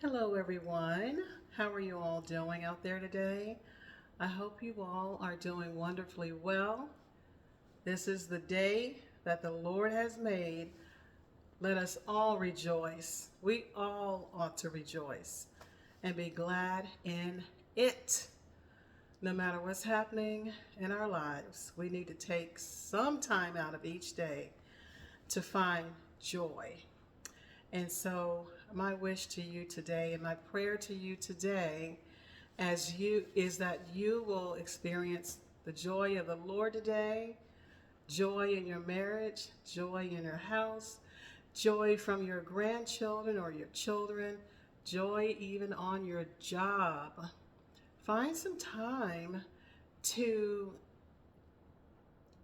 Hello, everyone. How are you all doing out there today? I hope you all are doing wonderfully well. This is the day that the Lord has made. Let us all rejoice. We all ought to rejoice and be glad in it. No matter what's happening in our lives, we need to take some time out of each day to find joy. And so, my wish to you today and my prayer to you today as you is that you will experience the joy of the Lord today, joy in your marriage, joy in your house, joy from your grandchildren or your children, joy even on your job. Find some time to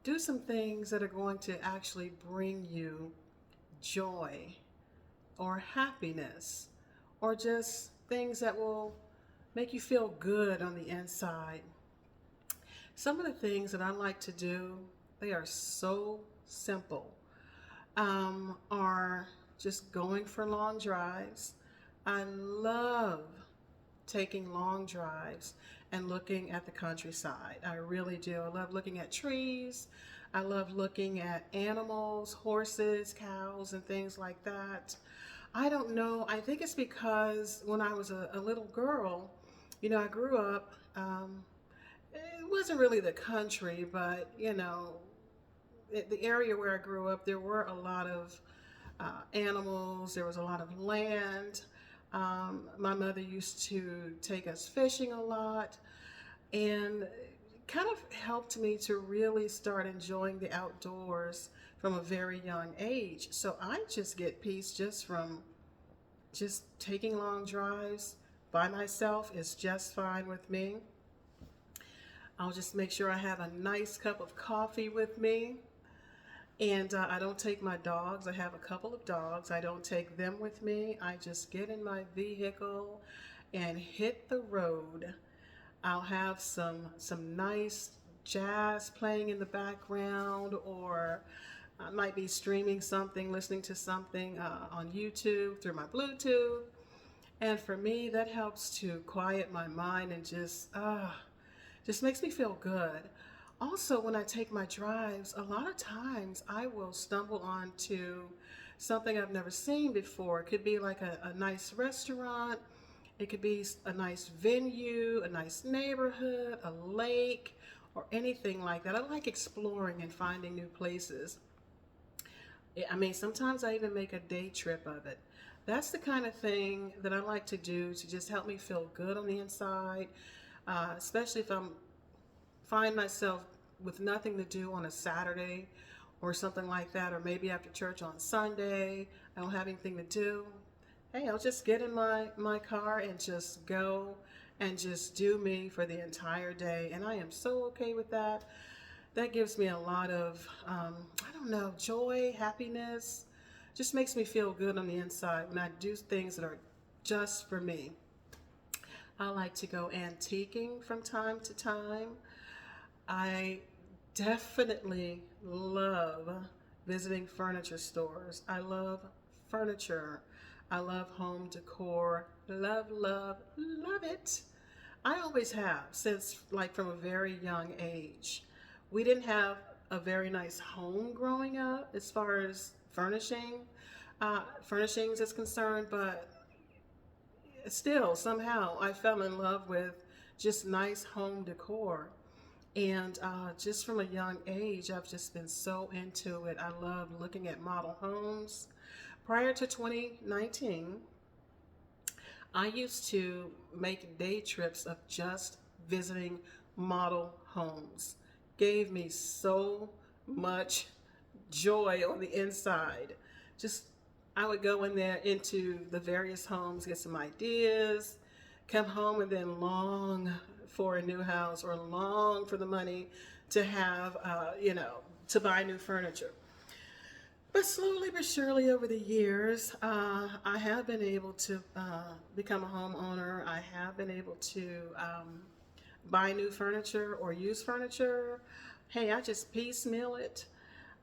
do some things that are going to actually bring you joy or happiness or just things that will make you feel good on the inside. Some of the things that I like to do, they are so simple, are just going for long drives. I love taking long drives and looking at the countryside. I really do. I love looking at trees. I love looking at animals, horses, cows, and things like that. I don't know. I think it's because when I was a little girl, I grew up. It wasn't really the country, but the area where I grew up, there were a lot of animals. There was a lot of land. My mother used to take us fishing a lot, and kind of helped me to really start enjoying the outdoors from a very young age. So I just get peace just from just taking long drives by myself is just fine with me. I'll just make sure I have a nice cup of coffee with me. And I don't take my dogs. I have a couple of dogs. I don't take them with me. I just get in my vehicle and hit the road. I'll have some nice jazz playing in the background, or I might be streaming something, listening to something on YouTube through my Bluetooth. And for me, that helps to quiet my mind and just makes me feel good. Also, when I take my drives, a lot of times I will stumble onto something I've never seen before. It could be like a nice restaurant, it could be a nice venue, a nice neighborhood, a lake, or anything like that. I like exploring and finding new places. I mean, sometimes I even make a day trip of it. That's the kind of thing that I like to do to just help me feel good on the inside, especially if I'm find myself with nothing to do on a Saturday or something like that, or maybe after church on Sunday, I don't have anything to do. Hey, I'll just get in my car and just go and just do me for the entire day. And I am so okay with that. That gives me a lot of, I don't know, joy, happiness. Just makes me feel good on the inside when I do things that are just for me. I like to go antiquing from time to time. I definitely love visiting furniture stores. I love furniture. I love home decor. Love, love, love it. I always have since like from a very young age. We didn't have a very nice home growing up as far as furnishings is concerned, but still somehow I fell in love with just nice home decor. And just from a young age, I've just been so into it. I love looking at model homes. Prior to 2019, I used to make day trips of just visiting model homes. Gave me so much joy on the inside. Just I would go in there into the various homes, get some ideas, come home and then long for a new house or long for the money to have, to buy new furniture. But slowly but surely over the years, I have been able to become a homeowner. I have been able to buy new furniture or use furniture. Hey, I just piecemeal it.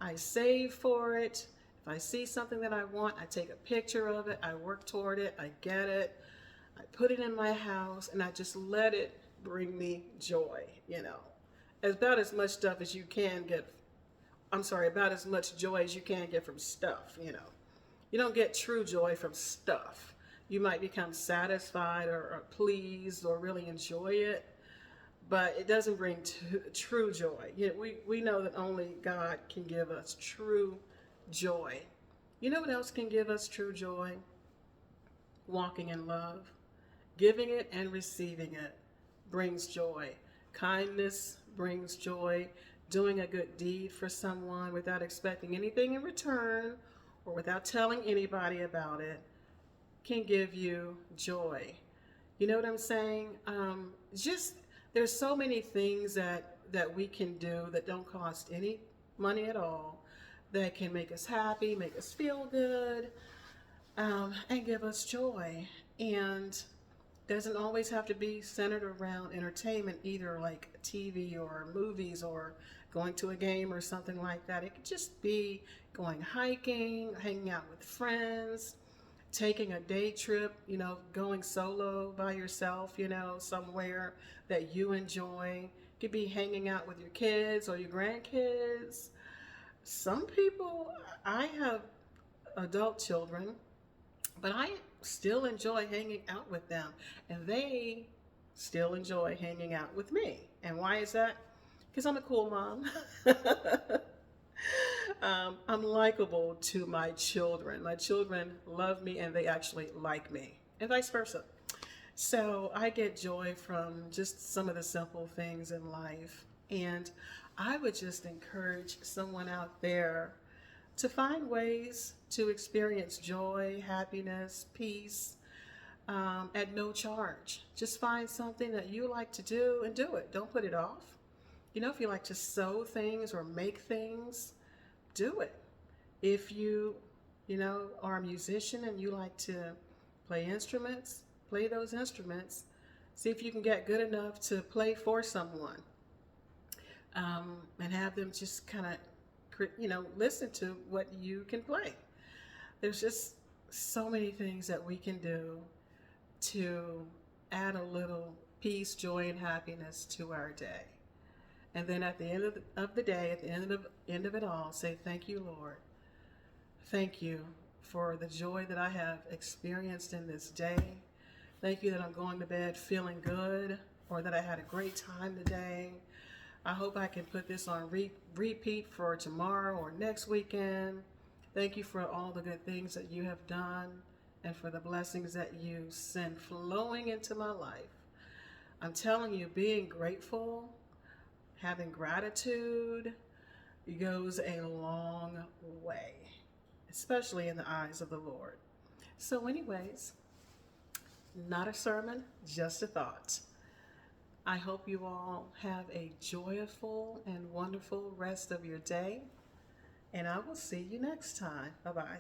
I save for it. If I see something that I want, I take a picture of it. I work toward it. I get it. I put it in my house and I just let it bring me joy, you know. About as much stuff as you can get, I'm sorry, about as much joy as you can get from stuff, you know. You don't get true joy from stuff. You might become satisfied or pleased or really enjoy it, but it doesn't bring true joy. You know, we know that only God can give us true joy. You know what else can give us true joy? Walking in love. Giving it and receiving it brings joy. Kindness brings joy. Doing a good deed for someone without expecting anything in return or without telling anybody about it can give you joy. You know what I'm saying? Just there's so many things that we can do that don't cost any money at all, that can make us happy, make us feel good, and give us joy. And doesn't always have to be centered around entertainment either, like TV or movies or going to a game or something like that. It could just be going hiking, hanging out with friends, taking a day trip, you know, going solo by yourself, you know, somewhere that you enjoy. It could be hanging out with your kids or your grandkids. Some people, I have adult children, but I still enjoy hanging out with them, and they still enjoy hanging out with me. And why is that? Because I'm a cool mom. I'm likable to my children. My children love me and they actually like me, and vice versa. So I get joy from just some of the simple things in life. And I would just encourage someone out there to find ways to experience joy, happiness, peace, at no charge. Just find something that you like to do and do it. Don't put it off. You know, if you like to sew things or make things, do it. If you know, are a musician and you like to play instruments, play those instruments. See if you can get good enough to play for someone, and have them just kind of, you know, listen to what you can play. There's just so many things that we can do to add a little peace, joy, and happiness to our day. And then at the end of the day, at the end of it all, say, thank you, Lord. Thank you for the joy that I have experienced in this day. Thank you that I'm going to bed feeling good, or that I had a great time today. I hope I can put this on repeat for tomorrow or next weekend. Thank you for all the good things that you have done and for the blessings that you send flowing into my life. I'm telling you, being grateful, having gratitude, goes a long way, especially in the eyes of the Lord. So anyways, not a sermon, just a thought. I hope you all have a joyful and wonderful rest of your day, and I will see you next time. Bye-bye.